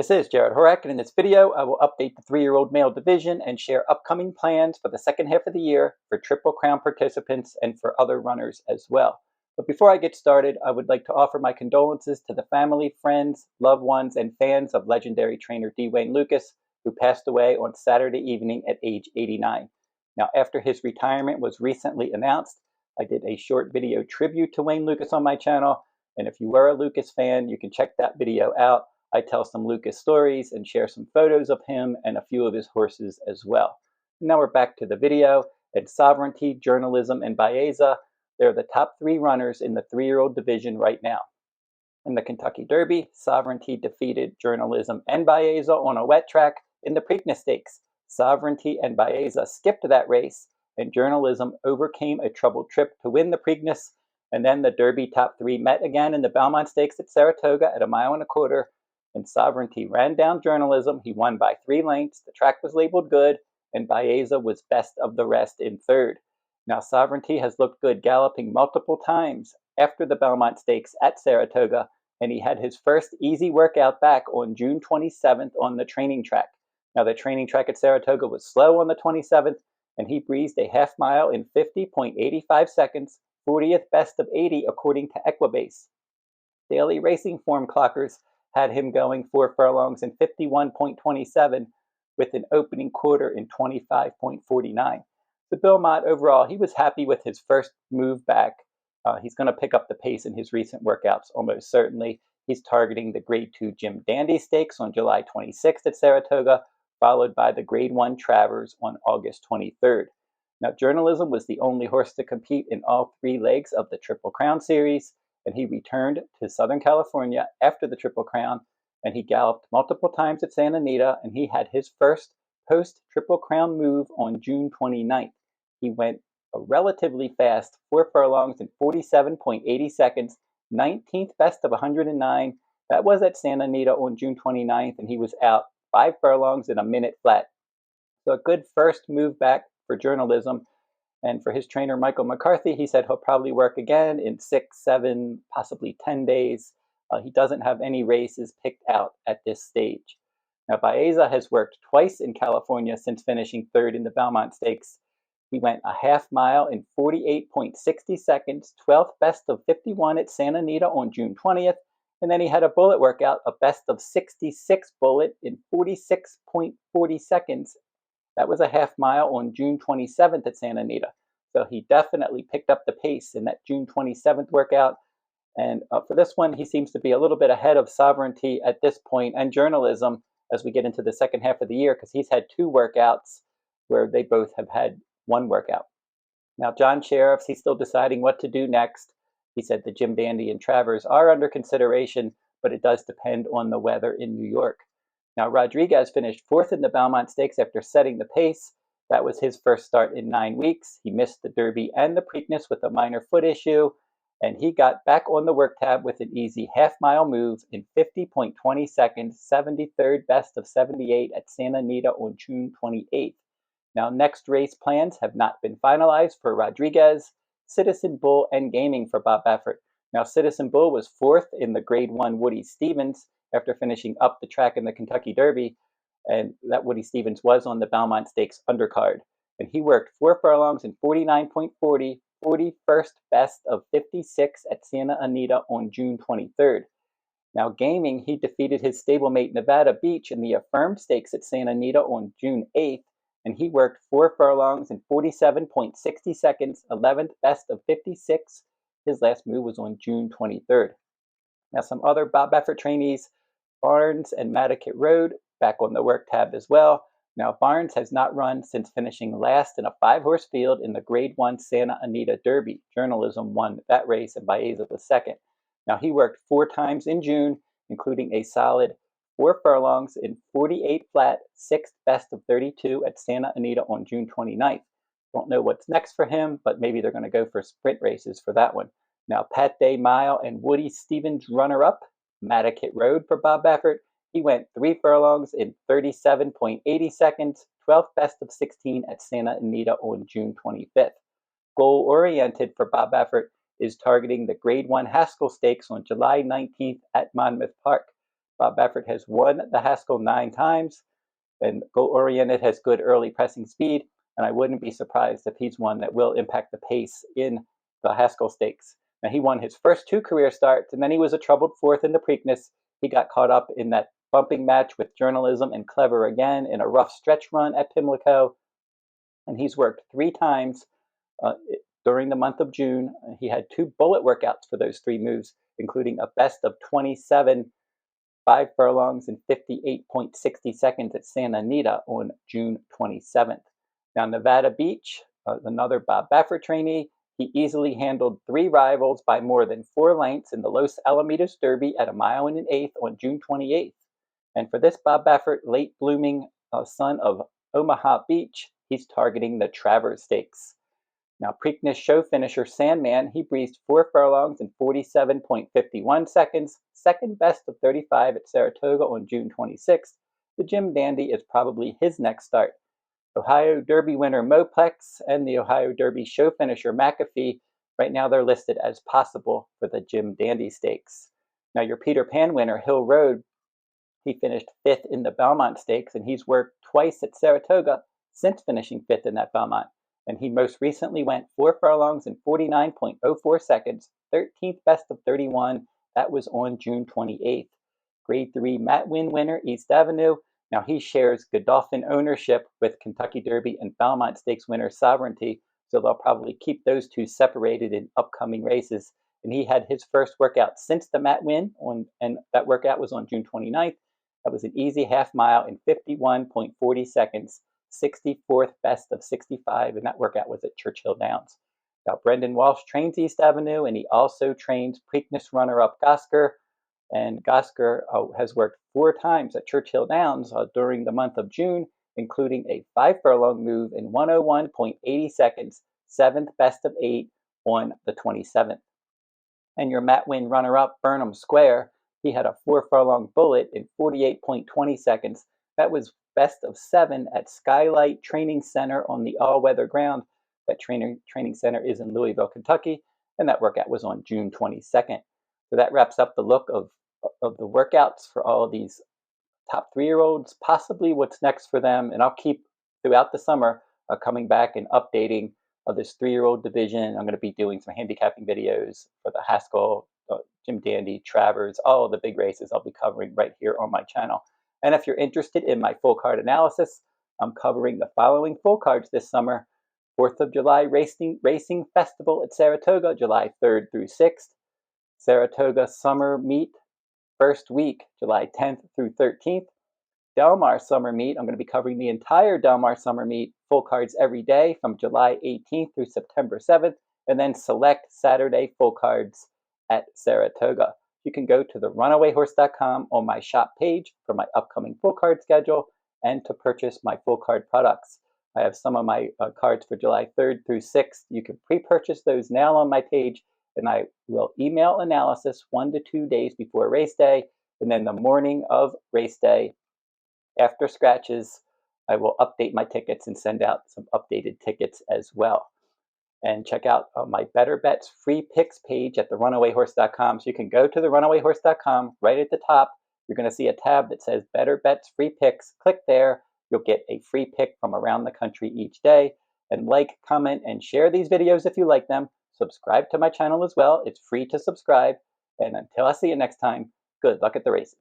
This is Jarrod Horak, and in this video I will update the 3-year-old male division and share upcoming plans for the second half of the year for Triple Crown participants and for other runners as well. But before I get started, I would like to offer my condolences to the family, friends, loved ones, and fans of legendary trainer D. Wayne Lukas, who passed away on Saturday evening at age 89. Now, after his retirement was recently announced, I did a short video tribute to Wayne Lukas on my channel, and if you were a Lukas fan, you can check that video out. I tell some Lukas stories and share some photos of him and a few of his horses as well. Now we're back to the video. At Sovereignty, Journalism, and Baeza, they're the top 3 runners in the 3-year-old division right now. In the Kentucky Derby, Sovereignty defeated Journalism and Baeza on a wet track in the Preakness Stakes. Sovereignty and Baeza skipped that race, and Journalism overcame a troubled trip to win the Preakness, and then the Derby top 3 met again in the Belmont Stakes at Saratoga at 1.25 miles, and Sovereignty ran down Journalism. He won by 3 lengths. The track was labeled good, and Baeza was best of the rest in 3rd. Now, Sovereignty has looked good galloping multiple times after the Belmont Stakes at Saratoga, and he had his first easy workout back on June 27th on the training track. Now, the training track at Saratoga was slow on the 27th, and he breezed a half mile in 50.85 seconds, 40th best of 80 according to Equibase. Daily racing form clockers had him going 4 furlongs in 51.27 with an opening quarter in 25.49. The Belmont overall, he was happy with his first move back. He's going to pick up the pace in his recent workouts almost certainly. He's targeting the Grade 2 Jim Dandy Stakes on July 26th at Saratoga, followed by the Grade 1 Travers on August 23rd. Now, Journalism was the only horse to compete in all 3 legs of the Triple Crown series, and he returned to Southern California after the Triple Crown, and he galloped multiple times at Santa Anita, and he had his first post-Triple Crown move on June 29th. He went a relatively fast 4 furlongs in 47.80 seconds, 19th best of 109. That was at Santa Anita on June 29th, and he was out 5 furlongs in a minute flat. So a good first move back for Journalism. And for his trainer, Michael McCarthy, he said he'll probably work again in 6, 7, possibly 10 days. He doesn't have any races picked out at this stage. Now, Baeza has worked twice in California since finishing 3rd in the Belmont Stakes. He went a half mile in 48.60 seconds, 12th best of 51 at Santa Anita on June 20th. And then he had a bullet workout, a best of 66 bullet in 46.40 seconds. That was a half mile on June 27th at Santa Anita. So he definitely picked up the pace in that June 27th workout. And for this one, he seems to be a little bit ahead of Sovereignty at this point and Journalism as we get into the second half of the year, because he's had 2 workouts where they both have had 1 workout. Now, John Sheriffs, he's still deciding what to do next. He said the Jim Dandy and Travers are under consideration, but it does depend on the weather in New York. Now, Rodriguez finished 4th in the Belmont Stakes after setting the pace. That was his first start in 9 weeks. He missed the Derby and the Preakness with a minor foot issue, and he got back on the work tab with an easy half-mile move in 50.20 seconds, 73rd best of 78 at Santa Anita on June 28th. Now, next race plans have not been finalized for Rodriguez, Citizen Bull, and Gaming for Bob Baffert. Now, Citizen Bull was 4th in the Grade 1 Woody Stevens after finishing up the track in the Kentucky Derby, and that Woody Stevens was on the Belmont Stakes undercard. And he worked 4 furlongs in 49.40, 41st best of 56 at Santa Anita on June 23rd. Now, Gaming, he defeated his stablemate Nevada Beach in the Affirmed Stakes at Santa Anita on June 8th, and he worked 4 furlongs in 47.60 seconds, 11th best of 56. His last move was on June 23rd. Now, some other Bob Baffert trainees, Barnes and Madaket Road, back on the work tab as well. Now, Barnes has not run since finishing last in a 5-horse field in the Grade 1 Santa Anita Derby. Journalism won that race, and Baeza was 2nd. Now, he worked 4 times in June, including a solid 4 furlongs in 48 flat, 6th best of 32 at Santa Anita on June 29th. Don't know what's next for him, but maybe they're going to go for sprint races for that one. Now, Pat Day Mile and Woody Stevens runner-up, Madaket Road for Bob Baffert. He went 3 furlongs in 37.80 seconds, 12th best of 16 at Santa Anita on June 25th. Goal-oriented for Bob Baffert is targeting the Grade 1 Haskell Stakes on July 19th at Monmouth Park. Bob Baffert has won the Haskell 9 times, and goal-oriented has good early pressing speed, and I wouldn't be surprised if he's one that will impact the pace in the Haskell Stakes. Now, he won his first 2 career starts, and then he was a troubled 4th in the Preakness. He got caught up in that bumping match with Journalism and Clever again in a rough stretch run at Pimlico, and he's worked 3 times during the month of June. He had 2 bullet workouts for those 3 moves, including a best of 27 5 furlongs and 58.60 seconds at Santa Anita on June 27th. Now, Nevada Beach, another Bob Baffert trainee, he easily handled 3 rivals by more than 4 lengths in the Los Alamitos Derby at 1 1/8 on June 28th. And for this Bob Baffert, late blooming son of Omaha Beach, he's targeting the Travers Stakes. Now, Preakness show finisher Sandman, he breezed 4 furlongs in 47.51 seconds, second best of 35 at Saratoga on June 26th. The Jim Dandy is probably his next start. Ohio Derby winner Plex and the Ohio Derby show finisher McAfee, right now they're listed as possible for the Jim Dandy Stakes. Now, your Peter Pan winner Hill Road, he finished 5th in the Belmont Stakes, and he's worked twice at Saratoga since finishing 5th in that Belmont. And he most recently went 4 furlongs in 49.04 seconds, 13th best of 31. That was on June 28th. Grade 3 Matt Winn winner, East Avenue. Now he shares Godolphin ownership with Kentucky Derby and Belmont Stakes winner Sovereignty, so they'll probably keep those 2 separated in upcoming races. And he had his first workout since the Matt Winn, and that workout was on June 29th. That was an easy half mile in 51.40 seconds. 64th best of 65, and that workout was at Churchill Downs. Now, Brendan Walsh trains East Avenue, and he also trains Preakness runner-up Gosger. And Gosger has worked 4 times at Churchill Downs during the month of June, including a 5 furlong move in 101.80 seconds, 7th best of 8 on the 27th. And your Matt Winn runner-up Burnham Square, he had a 4 furlong bullet in 48.20 seconds. That was best of 7 at Skylight Training Center on the all-weather ground. That training center is in Louisville, Kentucky, and that workout was on June 22nd. So that wraps up the look of the workouts for all of these top 3-year-olds, possibly what's next for them. And I'll keep, throughout the summer, coming back and updating this 3-year-old division. I'm going to be doing some handicapping videos for the Haskell, Jim Dandy, Travers, all of the big races I'll be covering right here on my channel. And if you're interested in my full card analysis, I'm covering the following full cards this summer. 4th of July Racing Festival at Saratoga, July 3rd through 6th. Saratoga Summer Meet, first week, July 10th through 13th. Del Mar Summer Meet, I'm going to be covering the entire Del Mar Summer Meet, full cards every day from July 18th through September 7th, and then select Saturday full cards at Saratoga. You can go to the runawayhorse.com on my shop page for my upcoming full card schedule and to purchase my full card products. I have some of my cards for July 3rd through 6th. You can pre-purchase those now on my page, and I will email analysis 1 to 2 days before race day, and then the morning of race day, after scratches, I will update my tickets and send out some updated tickets as well. And check out my Better Bets free picks page at therunawayhorse.com. So you can go to therunawayhorse.com. Right at the top, you're going to see a tab that says Better Bets free picks. Click there. You'll get a free pick from around the country each day. And like, comment, and share these videos if you like them. Subscribe to my channel as well. It's free to subscribe. And until I see you next time, good luck at the races.